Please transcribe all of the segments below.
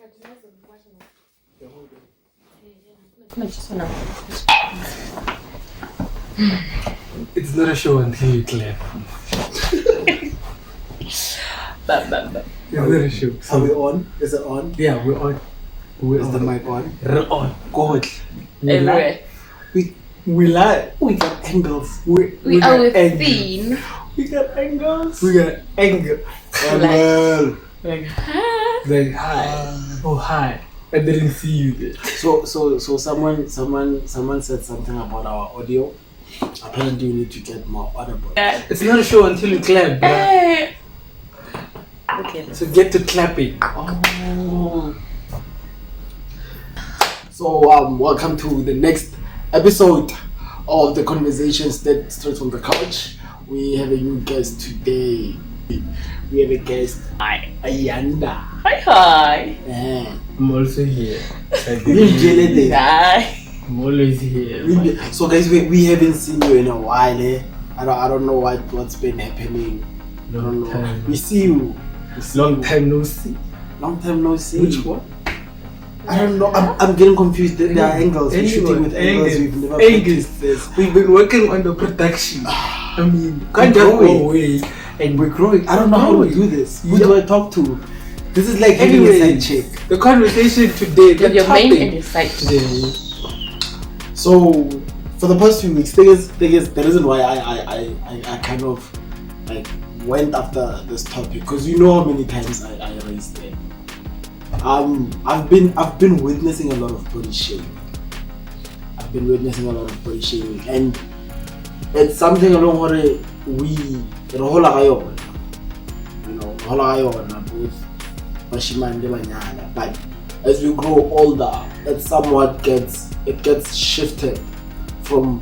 It's not a show until you clap. It's not a show. Are we on? Is it on? Yeah, we're on. Is the mic on? We're on. God. Everywhere. We lie. We got angles. We are within. We got angles. We got anger. Like, Like, hi. Oh, hi. I didn't see you there. So someone said something about our audio. Apparently you need to get more audible. It's not a show until you clap, bro. hey. Okay. So get to clapping. Oh. So welcome to the next episode of the Conversations That Straight from the Couch. We have a new guest today. We have a guest, Ayanda. Hi. I'm also here. Hi. I'm always here. So guys, we haven't seen you in a while. I don't know what's been happening. I don't know. Time. We see you. Long time no see. Long time no see. Which one? I don't know. I'm getting confused. There are angles. We're shooting with angles. We've never practiced this. We've been working on the production. I mean, can't just growing. go away. And we're growing. I don't know how to do this. Who Yep. do I talk to? This is like having a Anyways, side chick. the conversation today, the Your main topic and your side. today. So for the past few weeks, thing is the reason why I kind of like went after this topic, because you know how many times I raised it. I've been witnessing a lot of body shaming. And it's something along where we rohola ga yona. You know, rohola ga yona both bashimane le banyana. But as we grow older, it somewhat gets shifted from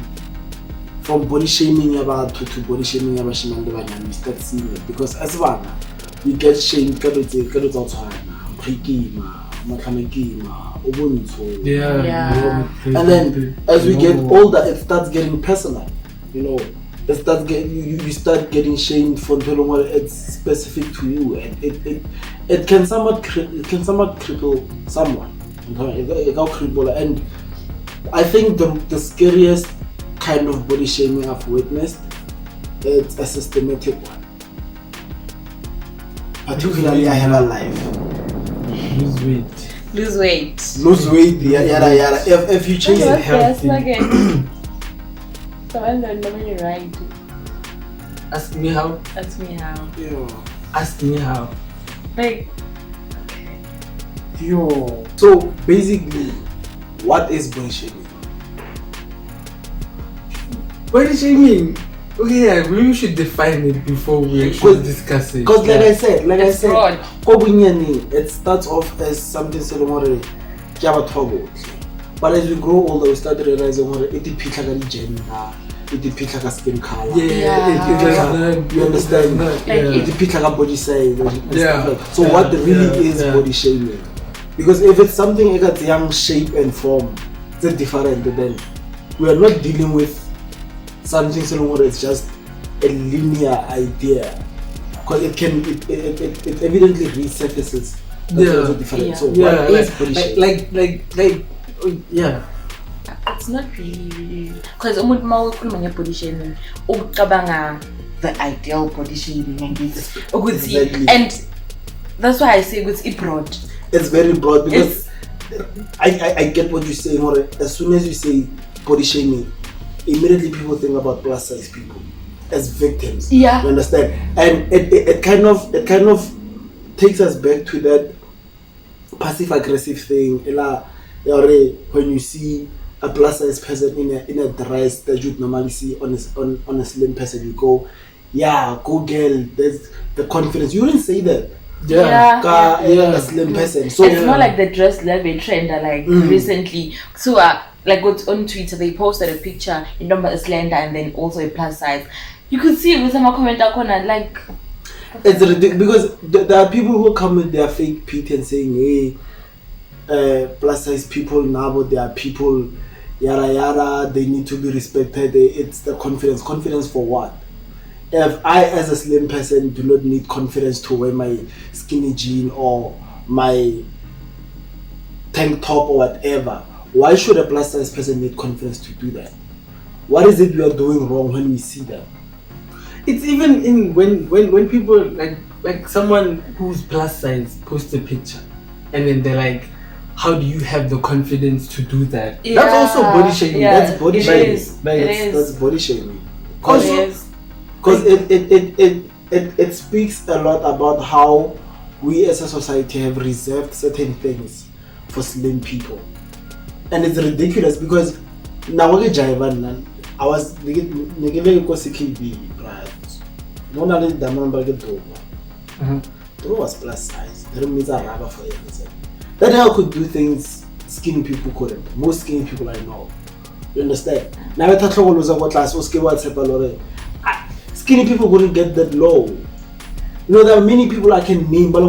body shaming about to body shaming ya bashimane le banyana. We start seeing it because as bana we get shamed ka tsa tshwana, phikima, matlhamekima, ubuntu. Yeah. And then as we get older, it starts getting personal. You know, it starts you start getting shamed for what it's specific to you, and it can somewhat cripple someone. It can cripple. And I think the scariest kind of body shaming I've witnessed, it's a systematic one. Particularly I have a life. Lose weight. Lose weight. Yada. If you change it healthy. Someone don't know you right. Ask me how. That's me how. Ask me how. Like, So basically, what is body shaming? Body shaming. Okay, yeah, maybe we should define it before we actually discuss it. Because like I said, broad. it starts off as something selomore kya batho. But as we grow older, we start realizing that it depicts like gender, it depicts like skin color. You understand? It depicts like body size. And stuff like. So what really is body shaming? Because if it's something like a young shape and form, it's different. Then we are not dealing with something selomore. It's just a linear idea. Because it evidently resurfaces. That's also different. Yeah. So what is body shaming? Yeah. it's not really. Because umuntu mawukhuluma nge-body shaming, ucabanga the ideal body shaming and this. Exactly. And that's why I say it's broad. It's very broad because I get what you're saying. Or as soon as you say body shaming, immediately people think about plus size people as victims. Yeah. You understand? And it kind of takes us back to that passive aggressive thing. When you see a plus size person in a dress that you'd normally see on a slim person, you go, yeah, go girl. There's the confidence. You wouldn't say that. A slim person. So it's not like the dress level trend that recently. So like what's on Twitter, they posted a picture in number slender and then also a plus size. You could see with some comment like it's ridiculous because there are people who come with their fake pit and saying, hey, plus size people now, but they are people yada, they need to be respected. It's the confidence for what? If I as a slim person do not need confidence to wear my skinny jean or my tank top or whatever. Why should a plus size person need confidence to do that? What is it we are doing wrong when we see them? It's even in when people like someone who's plus size posts a picture and then they're like, how do you have the confidence to do that? Yeah. That's also body shaming. Yeah. That's body It shaming. is. Like, It it's- is. That's body shaming. Because Because it speaks a lot about how we as a society have reserved certain things for slim people. And it's ridiculous because now I was nigga go CKB, right? No one let the man get Dro was plus size. That means a rubber for everything. That how could do things skinny people couldn't. Most skinny people I know. You understand? Now I thought was about class or skinny people wouldn't get that low. You know, there are many people I can name, but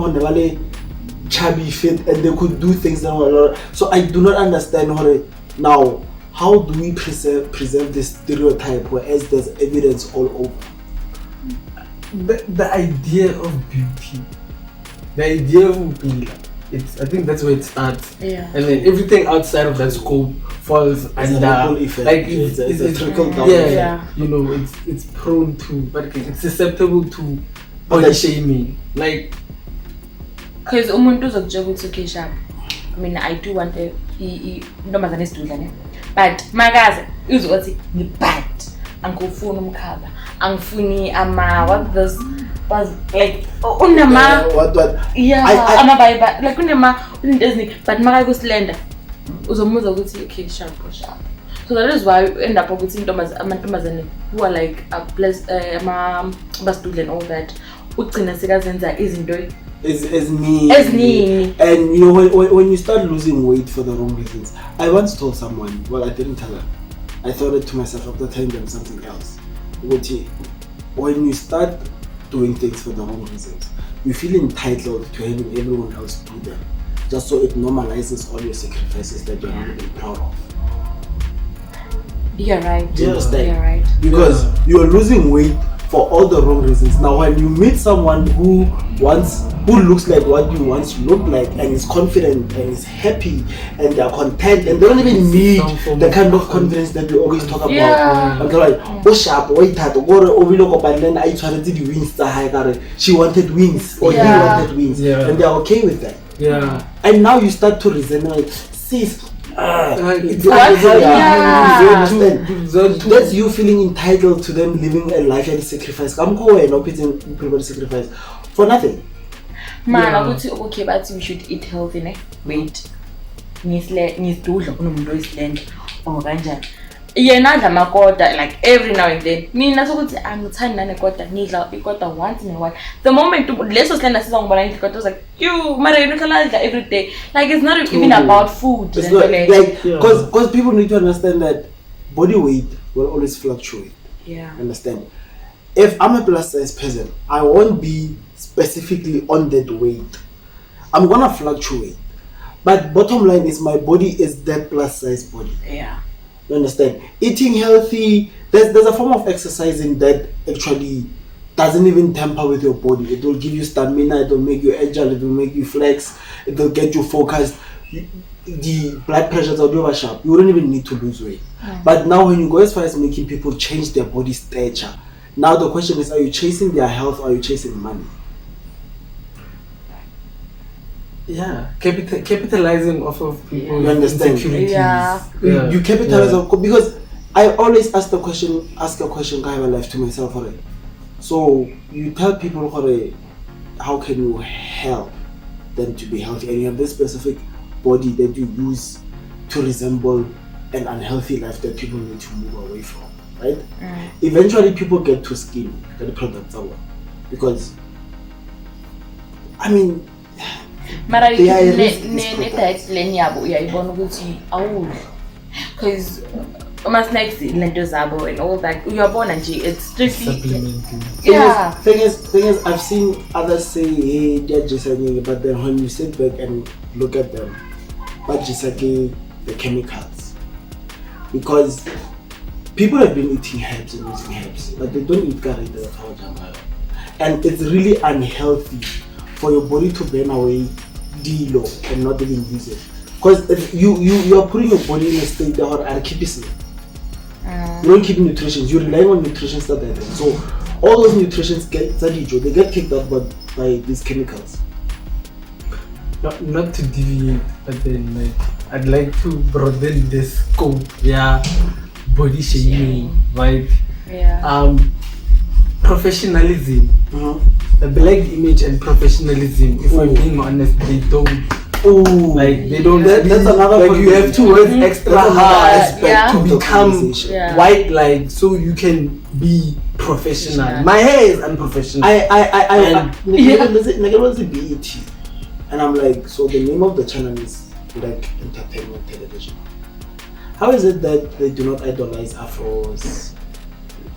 chubby, fit, and they could do things that were. So I do not understand now. How do we preserve this stereotype whereas there's evidence all over? The idea of beauty, the idea of beauty, I think that's where it starts. Yeah. And then everything outside of that scope falls It's under. a ripple effect. Like It's a trickle down. Yeah, Yeah. you know, it's prone to, but it's susceptible to But body shaming. Like, because umuntu uzokutshela ukuthi okay sharp, I mean I do want intombazane esidudla ne, but makaze uzothi ngibad angifuni umkhaba angifuni what this was like unama What? yeah amabayiba like unama into eziningi but makaye kusilenda uzomuza ukuthi okay sharp. So that is why we end up with amantombazane who are like abasidudla and all that ugcina sekazenza izinto Eziningi. And you know, when you start losing weight for the wrong reasons, I once told someone, well, I didn't tell her, I thought it to myself after telling them something else. When you start doing things for the wrong reasons, you feel entitled to having everyone else do them, just so it normalizes all your sacrifices that you're not even proud of. You're right. Do you understand? You're right. Because you're losing weight for all the wrong reasons. Now, when you meet someone who looks like what you once looked like and is confident and is happy and they're content and they don't even need the kind of confidence that we always talk about. Yeah. And they're like, oh sharp, wait that, and then I tried to do wings. She wanted wings or he wanted wings, and they're okay with that. yeah. And now you start to resent, like, sis. It's that's you feeling entitled to them living a life and sacrifice. I'm going not putting people sacrifice for nothing. Man, I would say okay, but we should eat healthy, ne? Wait. Nisidudla kunomuntu oyisilenda or kanjani. Yena adla amakota like every now and then. Mina sokuthi angithandi nane kodwa ngidla ikota once in a while. The moment leso silenda sizongibona ngidla ikota like you mara yena uhlala every day. Like it's not even about food. It's not like because people need to understand that body weight will always fluctuate. Yeah. Understand? If I'm a plus size person, I won't be specifically on that weight. I'm gonna fluctuate. But bottom line is my body is that plus size body. Yeah. You understand? Eating healthy, there's a form of exercising that actually doesn't even tamper with your body. It will give you stamina, it will make you agile, it will make you flex, it will get you focused. The blood pressures are over sharp. You don't even need to lose weight. But now when you go as far as making people change their body stature, now the question is, are you chasing their health or are you chasing money? Yeah, capitalizing off of people's You understand? insecurities. Yeah. You capitalize on, because I always ask a question I have a life to myself already. So you tell people how can you help them to be healthy, and you have this specific body that you use to resemble an unhealthy life that people need to move away from, right? Eventually people get too skinny, get the products out, because I mean Mara diet plan yabo uyayibona ukuthi awudli because ama snacks lento zabo and all that uyabona nje it's strictly Supplementing. yeah. Thing is, I've seen others say, hey, they're just but then when you sit back and look at them, but just the chemicals, because people have been eating herbs and using herbs, but they don't eat curry, and it's really unhealthy for your body to burn away dilo and not even use it. Because you are putting your body in a state that are keep it. You don't keep nutrition. You're relying on nutrition stuff like that. So all those nutrients they get kicked out by these chemicals. Not to deviate, but then like I'd like to broaden the scope. Yeah, body shaming, right? Yeah. Professionalism. The black image and professionalism. If we're being honest, they don't. Like they don't. That's another. Like you have to work extra hard to become white, like so you can be professional. My hair is unprofessional. I was a BET, and I'm like, so the name of the channel is Black Entertainment Television. How is it that they do not idolize afros,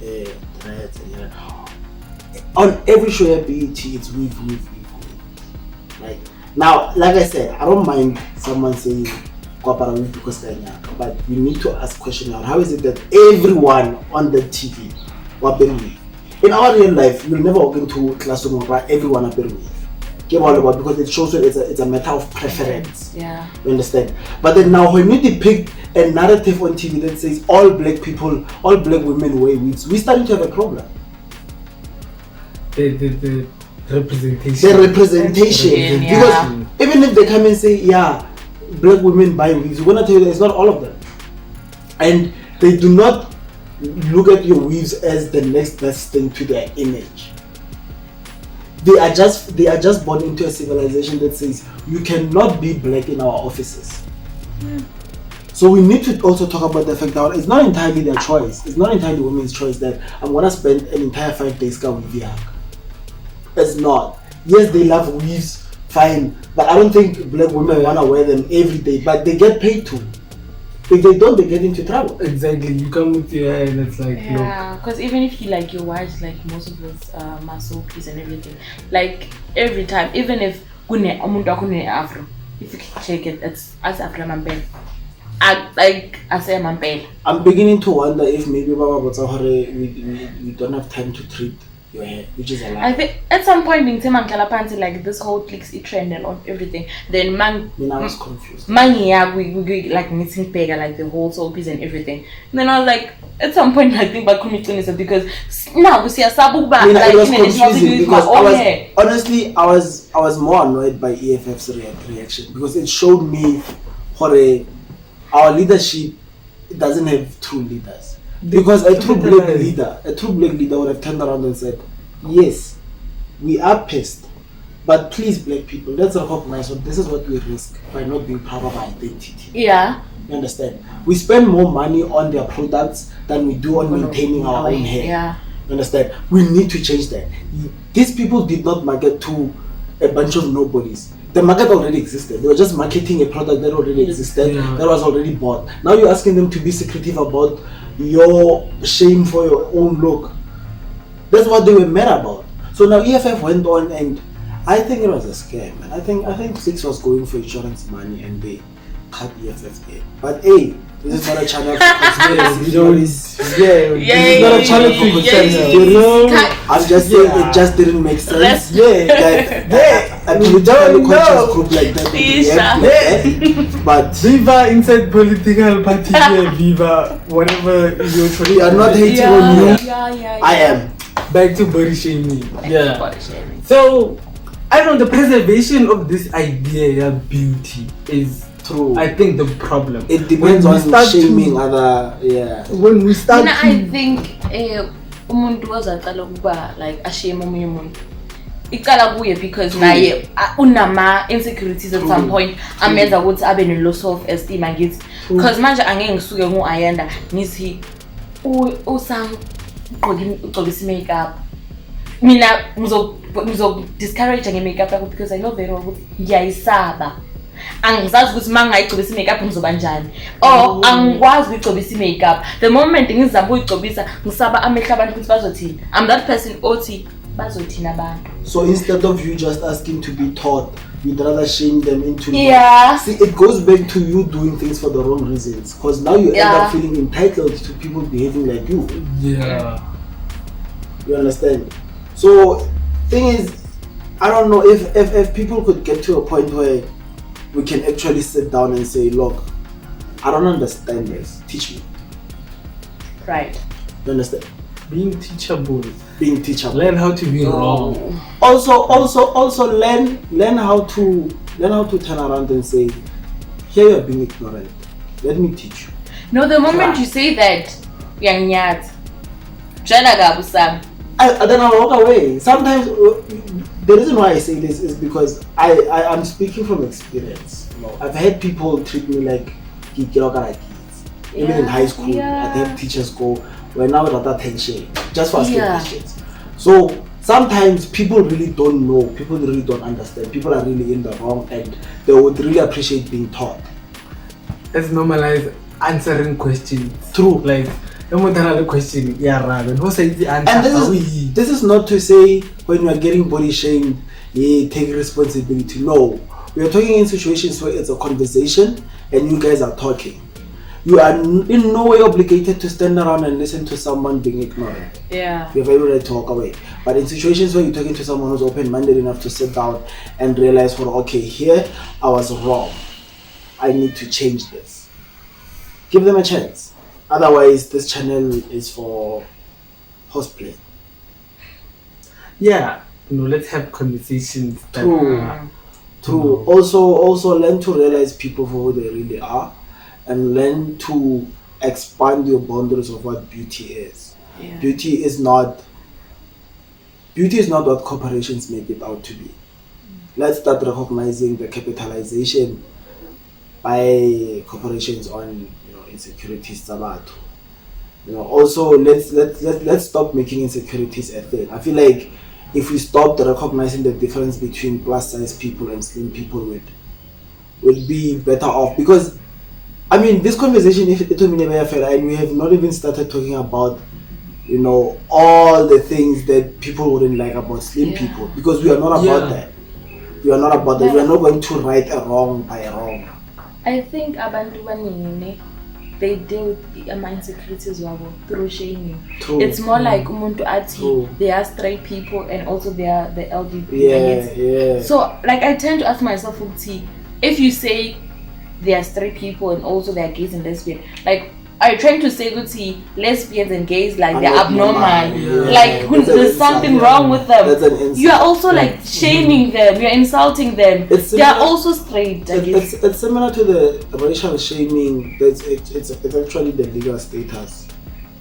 dreads, and on every show at BET, it's weave. Like. Now, like I said, I don't mind someone saying "Kwapara because they're young," but we need to ask questions now. How is it that everyone on the TV waperuwe? In our real life, you'll never walk into a classroom where everyone waperuwe. Because it shows that it's a matter of preference. Yeah. You understand? But then now when you depict a narrative on TV that says all black people, all black women wear wigs, we're starting to have a problem. The representation. Because even if they come and say, black women buy wigs, we're gonna tell you that it's not all of them. And they do not look at your weaves as the next best thing to their image. They are just born into a civilization that says you cannot be black in our offices. So we need to also talk about the fact that it's not entirely their choice. It's not entirely women's choice that I'm gonna spend an entire 5 days with Viag. It's not. Yes, they love weaves, fine, but I don't think black women wanna wear them every day. But they get paid to. If they don't, they get into trouble. Exactly. You come with your hair and it's like, yeah, because even if you watch like most of those masopis and everything, like every time, even if afro, if you can check it, it's as Afro Mampel. I'm beginning to wonder if maybe we don't have time to treat your hair, which is a lie. I think at some point in time, like this whole clicks trend and on everything. Then I was confused. We like meeting pega like the whole soapies and everything. And then I was like, at some point I think back because now we see a sabuba. It was confusing because honestly I was more annoyed by EFF's reaction because it showed me our leadership doesn't have true leaders. Because a true black leader would have turned around and said, yes, we are pissed, but please black people, let's recognize what this is what we risk by not being proud of our identity. Yeah. You understand? We spend more money on their products than we do on maintaining our own hair. Yeah. You understand? We need to change that. These people did not market to a bunch of nobodies. The market already existed. They were just marketing a product that already existed, that was already bought. Now you're asking them to be secretive about your shame for your own look. That's what they were mad about. So now EFF went on, and I think it was a scam. And I think Six was going for insurance money, and they cut EFF in. But hey, this is not a channel for conspiracy. This is not a channel for conspiracy. I'm just saying it just didn't make sense. I mean, we don't know group like that. But Viva inside political party, Viva whatever you're trying. We are not hating on you. I am. Back to body shaming. So I don't know, the preservation of this idea of beauty is true. I think the problem. It depends on shaming other. When we start. I think umuntu wazaqala ukuba like ashame omunye umuntu. Iqala kuye because naye unama insecurities at some point amenza ukuthi abe ne loss of esteem angithi because manje angeke ngisuke nguAyanda ngithi usang ugqokisa makeup mina ngizo discourage nge-makeup yakho because I know very well ukuthi ngiyayisaba. Angizazi ukuthi mangayigcobisa i-makeup ngizoba njani or angikwazi ukugcobisa i-makeup. The moment ngizama ukuyigcobisa ngisaba amehlo abantu ukuthi bazothini. I'm that person othi bazothina abantu. So instead of you just asking to be taught, you'd rather shame them into See, it goes back to you doing things for the wrong reasons. Because now you end up feeling entitled to people behaving like you. You understand? So thing is, I don't know if people could get to a point where we can actually sit down and say, look, I don't understand this, teach me. Right. You understand? Being teachable. Being teachable. Learn how to be wrong. Also learn how to turn around and say, here you're being ignorant. Let me teach you. No, the moment you say that, then I walk away. Sometimes the reason why I say this is because I'm speaking from experience. You know, I've had people treat me like kids. Even in high school, I'd have teachers go, we're now at attention just for asking questions. So sometimes people really don't know, people really don't understand, people are really in the wrong, and they would really appreciate being taught. Let's normalize answering questions. True. Like, another question, who says the answer? And this is not to say when you are getting body shamed, take responsibility. No. We are talking in situations where it's a conversation and you guys are talking. You are in no way obligated to stand around and listen to someone being ignorant. Yeah. You have every right to walk away. But in situations where you're talking to someone who's open-minded enough to sit down and realize, well, okay, here I was wrong. I need to change this. Give them a chance. Otherwise, this channel is for horseplay. Yeah. Let's have conversations. True. Also learn to realize people for who they really are. And learn to expand your boundaries of what beauty is. Yeah. Beauty is not what corporations make it out to be. Let's start recognizing the capitalization by corporations on insecurities. Also let's stop making insecurities a thing. I feel like if we stopped recognizing the difference between plus size people and slim people would be better off, because I mean, this conversation, if it and we have not even started talking about, all the things that people wouldn't like about slim people, because we are not about that. We are not about that. We are not going to right a wrong by a wrong. I think abantu baningi they deal with the insecurities through shaming. True. It's more like umuntu ati they are straight people and also they are the LGBT. Yeah. So like I tend to ask myself, if you say they are straight people and also they are gays and lesbians, like are you trying to say lesbians and gays like they're abnormal? Like there's something wrong with them. You are also like shaming them, you're insulting them. They are also straight. It's similar to the racial shaming. It's actually the legal status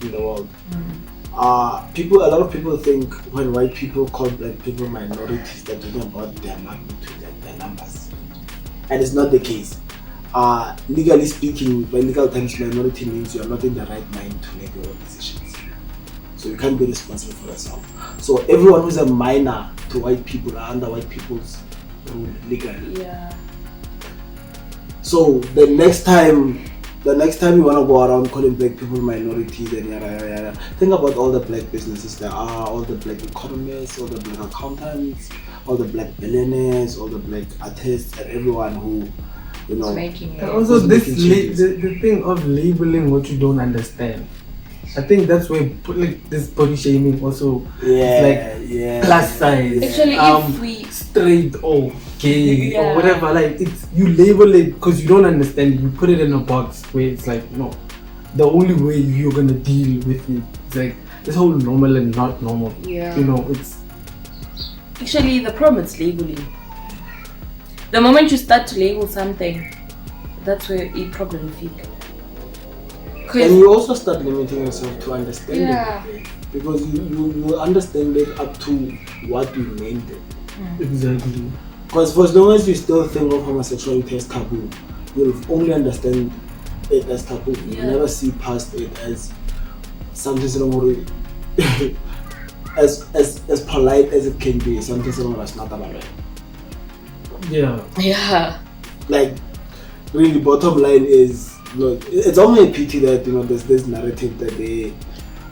in the world. A lot of people think when white people call black people minorities, they're talking about their magnitude and their numbers, and it's not the case. Legally speaking, by legal terms, minority means you are not in the right mind to make your own decisions. So you can't be responsible for yourself. So everyone who's a minor to white people are under white people's rule legally. Yeah. So the next time you want to go around calling black people minorities and yada, think about all the black businesses there are, all the black economists, all the black accountants, all the black billionaires, all the black artists, and everyone who making it. And also the thing of labeling what you don't understand. I think that's where this body shaming also is plus size. Actually, if we straight or gay or whatever, like it's you label it because you don't understand. You put it in a box where it's like the only way you're gonna deal with it is like this whole normal and not normal. Yeah. It's actually the problem is labeling. The moment you start to label something, that's where a problem feels. And you also start limiting yourself to understanding it, because you understand it up to what you named it. Exactly. Because for as long as you still think of homosexuality as taboo, you'll only understand it as taboo. You'll never see past it as something as polite as it can be, something that's not about it. Yeah. Like, really, bottom line is, look, it's only a pity that there's this narrative that the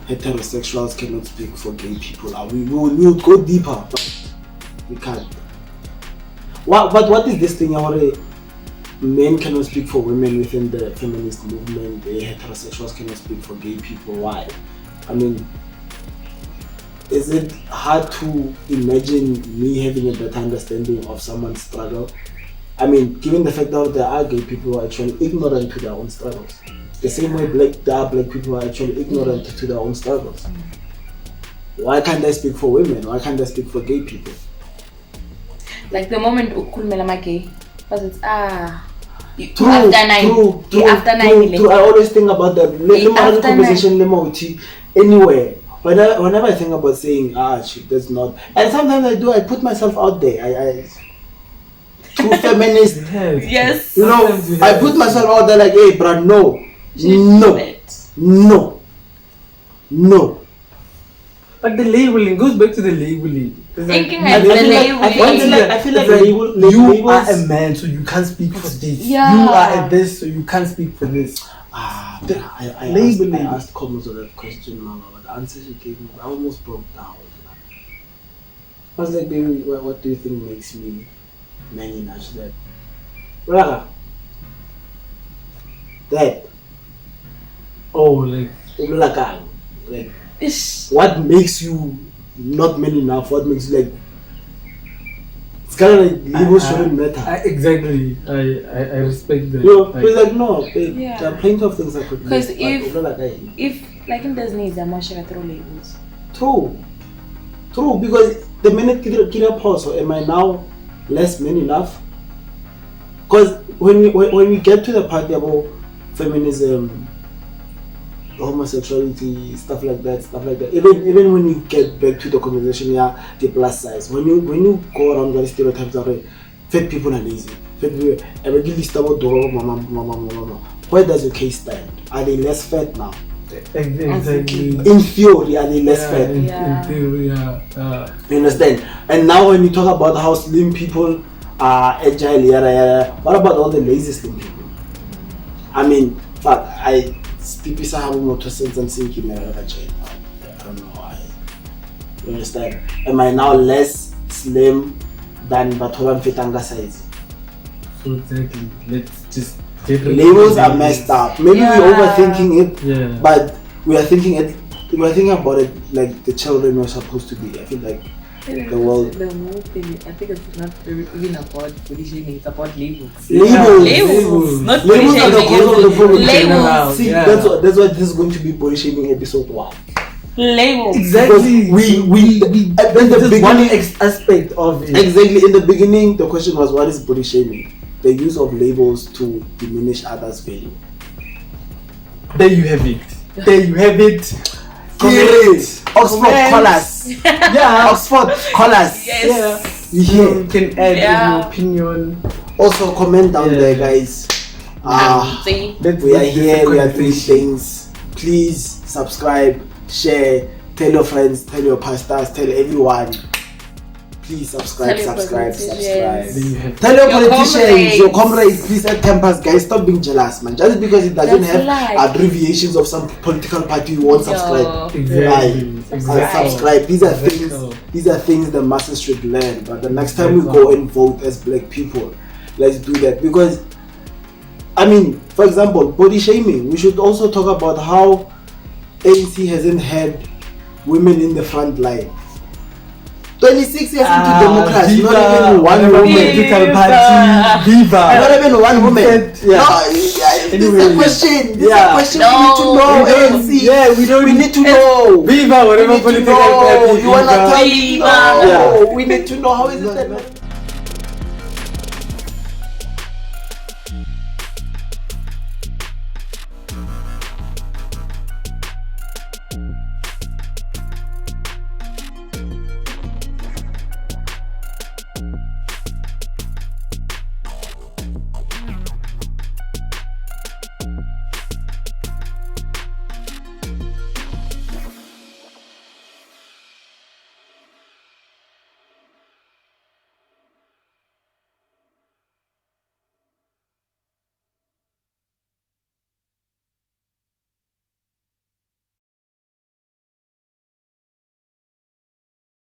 heterosexuals cannot speak for gay people. We will go deeper, but we can't. What is this thing about men cannot speak for women within the feminist movement? The heterosexuals cannot speak for gay people. Why? I mean, is it hard to imagine me having a better understanding of someone's struggle I mean, given the fact that there are gay people who are actually ignorant to their own struggles, the same way there are black people who are actually ignorant to their own struggles. Why can't I speak for women? Why can't I speak for gay people? Like the moment ukhulumela ama-gay, because it's True. after 9/11. I always think about that. After Conversation anywhere. Whenever I think about saying shit, that's not, and sometimes I do. I put myself out there. I true feminist. Yes. You know, I put myself out there like, hey, bruh, no. But the labeling goes back to the labeling. Thinking I feel like you are a man, so you can't speak for this. Yeah. You are a this, so you can't speak for this. I asked comments on that question, Mama, but the answer she gave me, I almost broke down. I was like, baby, what do you think makes me man enough? She said, Raga, that. Oh, like what makes you not man enough? What makes you like? It's kind of like labels shouldn't matter. Exactly. I respect that. You know, it's like no, babe, Yeah. there are plenty of things I could. Because make, if like in doesn't need that much throw labels. True, because the minute Kira pause, so am I now less man enough? Because when we get to the part about feminism, homosexuality, stuff like that, even when you get back to the conversation, the plus size, when you go around the stereotypes are fat people are lazy, fat people, where does your case stand? Are they less fat now? Exactly. In theory, are they less fat? In theory, yeah. You understand? And now when you talk about how slim people are agile, what about all the lazy slim people? I mean, fuck, I don't know why. You understand? Am I now less slim than Batoran Fitanga size? So exactly. Let's just get labels are messed up. Maybe we're overthinking it, but we're thinking about it like the children were supposed to be. I feel like the world. The whole thing, I think it's not even about body shaming, it's about labels. Labels. Not Labels body are the cause of the problem. Labels. See, that's why this is going to be body shaming episode 1. Labels. Exactly. We at the beginning aspect of it. Exactly. In the beginning, the question was, what is body shaming? The use of labels to diminish others' value. There you have it. Oxford colours. Yeah. Oxford colours. Yes. You You can add your opinion. also comment down there, guys. See? We are here. We are doing things. Please subscribe, share, tell your friends, tell your pastors, tell everyone. Please subscribe. Tell Tell your politicians, your comrades, please at campus, guys, stop being jealous, man. Just because it doesn't have abbreviations of some political party, you won't subscribe. Exactly. Subscribe. These are things the masses should learn. But the next time we go and vote as black people, let's do that. Because, I mean, for example, body shaming. We should also talk about how ANC hasn't had women in the front line. 26 years into democracy, not even one woman. Political party, Viva. Not even one woman. Yeah. No, this is a question. This is a question we need to know. ANC. Yeah, we need to know. Viva, whatever political party. You wanna tell Viva. We need to know. How is it that